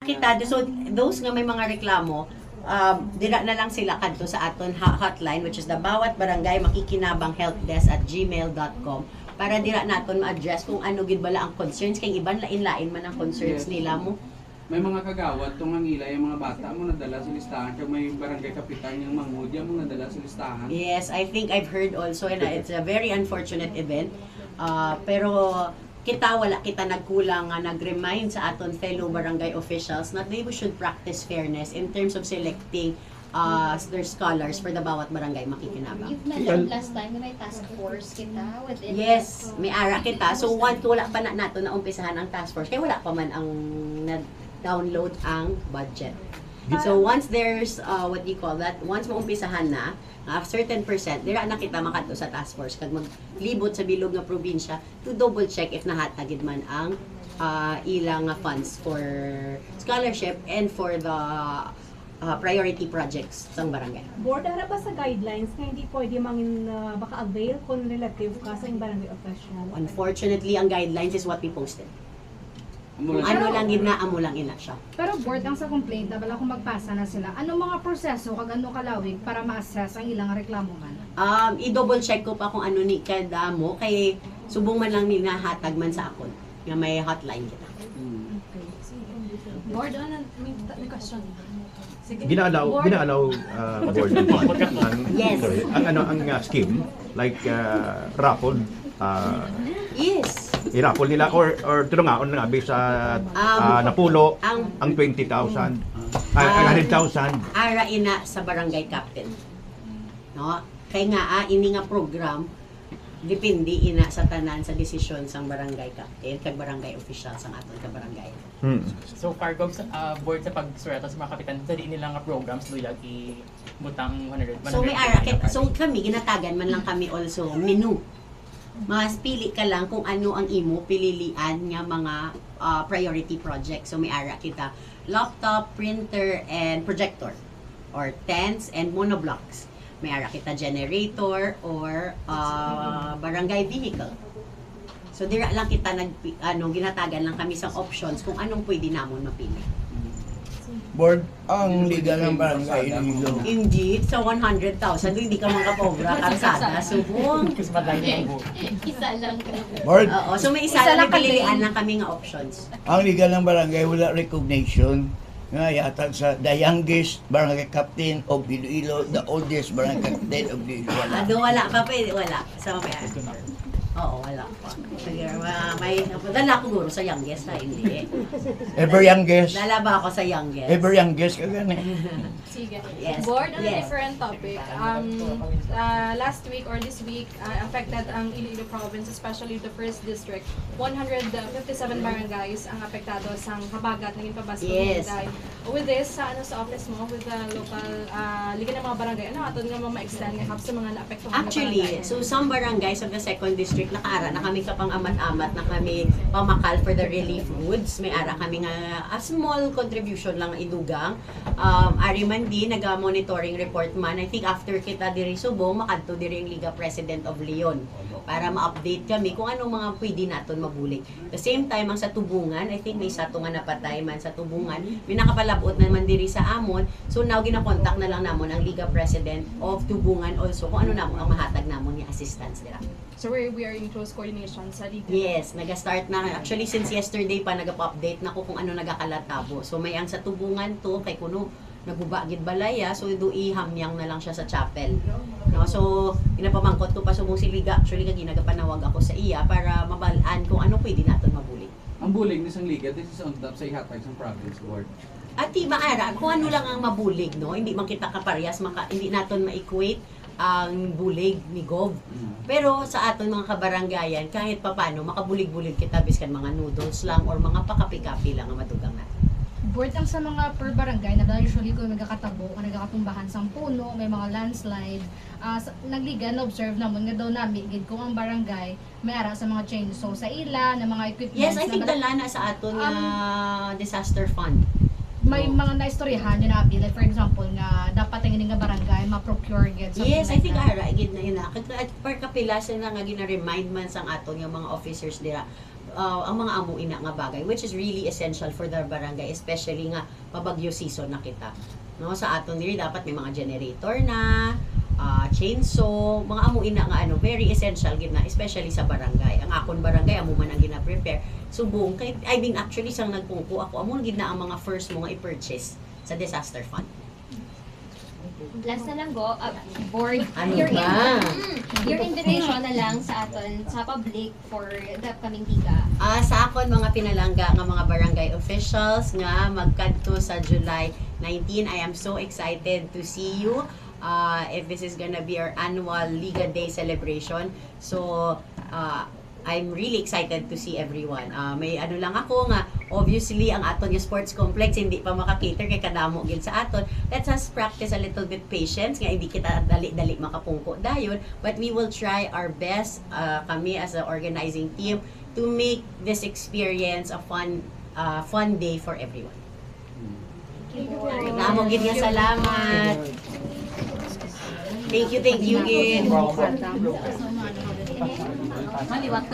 Kita, so those nga may mga reklamo, dira na lang sila kadto sa aton hotline, which is the bawat barangay makikinabang helpdesk@gmail.com para dira naton ma-address kung ano gid bala ang concerns, kay iban lain-lain man ang concerns nila mo. May mga kagawad tong angila yung mga bata mo nadala sa listahan, kag may barangay kapitan yung mangudya mo nadala sa listahan. Yes, I think I've heard also, and it's a very unfortunate event. Pero wala kita nagkulang nga nag-remind sa aton fellow barangay officials na they should practice fairness in terms of selecting their scholars for the bawat barangay makikinabang. You've mentioned last time na may task force kita within. Yes, may ara kita. So wala pa na nato na umpisahan ang task force kaya wala pa man ang na-download ang budget. So once there's what you call that, once maumpisahan na a certain percent, dira na kita makadto sa task force kag maglibot sa bilog nga probinsya to double check if nahatagid man ang ilang funds for scholarship and for the priority projects sang barangay. Board, ano ba sa guidelines na hindi pwede mangin baka-avail kung relative ka sa barangay official? Unfortunately, ang guidelines is what we posted. Kung Mula ano lang ina, amo lang ina siya. Pero board ang sa complaint na bala kung magpasa na sila. Anong mga proseso kag ano kalawig para ma-assess ang ilang reklamo man? I-double check ko pa kung ano ni kada mo kay subong man lang nila hatag man sa akon nga may hotline kita. Board, may question. Sige. Ginaalaw board ang Yes. sorry, ang scheme like raffle Yes. i-raffle nila or tulungaon nga bisa napulo ang 20,000 ang 100,000. Ara ina sa barangay captain. No? Kay nga ini nga program depende ina sa tanan sa desisyon sang barangay captain kag barangay official sang aton ka barangay. So Fargog board sa pagsurata sa mga kapitan sa di nila nga programs luyag ibutang 100. So may ara so kami ginatagan man lang kami also menu. Mas pili ka lang kung ano ang imo pililian nga mga priority project. So may ara kita laptop, printer, and projector or tents and monoblocks. May ara kita generator or barangay vehicle. So dira lang kita ginatagan lang kami sa options kung anong pwede namon mapili. Board, ang liga ng barangay Iloilo. Indeed, sa 100,000 hindi ka makapobra karsada. Subong. Kasi madali ang buo. Isa lang ka. Board, Oo, so may isa lang pililian lang kami nga options. ang liga ng barangay wala recognition nga yatag sa the youngest barangay captain of Iloilo, the oldest barangay captain of Iloilo. Wala. Wala pa wala. Sa mamaya. Oo, wala pa. Sige, may dala ko guro sa youngest na hindi. Ever youngest. Dala ba ako sa youngest? Ever youngest ka gani. Sige. Yes. Board, on a Yes. different topic. Last week or this week, affected ang Iloilo province, especially the first district. 157 barangays ang apektado sa habagat naging pabas Yes. With this, sa office mo, with the local liga ng mga barangay, ano aton nga ma-extend nga sa mga naapektuhan na Actually, barangay? so some barangays of the second district nakaara na kami kapang amat-amat na kami pamakal for the relief goods. May ara kami nga a small contribution lang idugang. Ari man di naga-monitoring report man. I think after kita diri subong makadto diri ang Liga President of Leon para ma-update kami kung anong mga pwede naton mabulig. The same time ang sa Tubungan, I think may sato nga napatay man sa Tubungan. May nakapalabot naman diri sa amon. So now gina-contact na lang namon ang Liga President of Tubungan also kung ano namon ang mahatag namon nga assistance dira. So we are in close coordination sa liga. Yes, naga-start na. Actually, since yesterday pa, nag-update na ko kung ano nagakalatabo. So, may ang sa Tubungan to, kay kuno, nagubagid balaya, so do ihamyang na lang siya sa chapel. No? So, pinapamangkot ko pa subong si Liga. Actually, kag nagapanawag ako sa iya para mabalaan kung ano pwede natin mabulig. Ang bulig ni sang liga, this is on top sa ihatag sang province board. At di maara, kung ano lang ang mabulig, no? Hindi man kita kaparehas, hindi natin ma-equate ang bulig ni Gov. Pero sa aton mga kabaranggayan, kahit papano, makabulig-bulig kita biskan mga noodles lang or mga pakapi-kapi lang ang madugang natin. Board ang sa mga per barangay na usually kung nagkakatabo o nagkakatumbahan sa puno, may mga landslide, nagliga na observe namon nga daw nami gid kung ang barangay may ara sa mga chainsaw sa ila na mga equipment. Yes, I think dala na sa aton disaster fund. May mga naistoryahan yun nabi, like for example nga dapat ang nga barangay ma-procure gid something Yes, I like think that. ara gid na yun. At per kapilasan na nga gina-remind man sang aton yung mga officers dira ang mga amo ina nga bagay which is really essential for the barangay, especially nga pabagyo season na kita. No, sa aton diri dapat may mga generator na, chainsaw, mga amo ina nga very essential gid na, especially sa barangay. Ang akon barangay amo man ang gina-prepare. Subong kay I mean actually sang nagpungko ako amo gid na ang mga first mo nga i-purchase sa disaster fund. Last na lang go, board, Ano your, ba? your invitation na lang sa aton, sa public for the upcoming Diga. Sa akon mga pinalangga nga mga barangay officials nga magkadto sa July 19, I am so excited to see you. If this is gonna be our annual Liga Day celebration. So, I'm really excited to see everyone. May lang ako nga, obviously, ang aton yung sports complex, hindi pa makakater kay kadamo gil sa aton. Let's us practice a little bit patience, nga hindi kita dali-dali makapungko dayon. But we will try our best, kami as an organizing team, to make this experience a fun day for everyone. Namo gid nga salamat. Thank you gid. Maliwat ko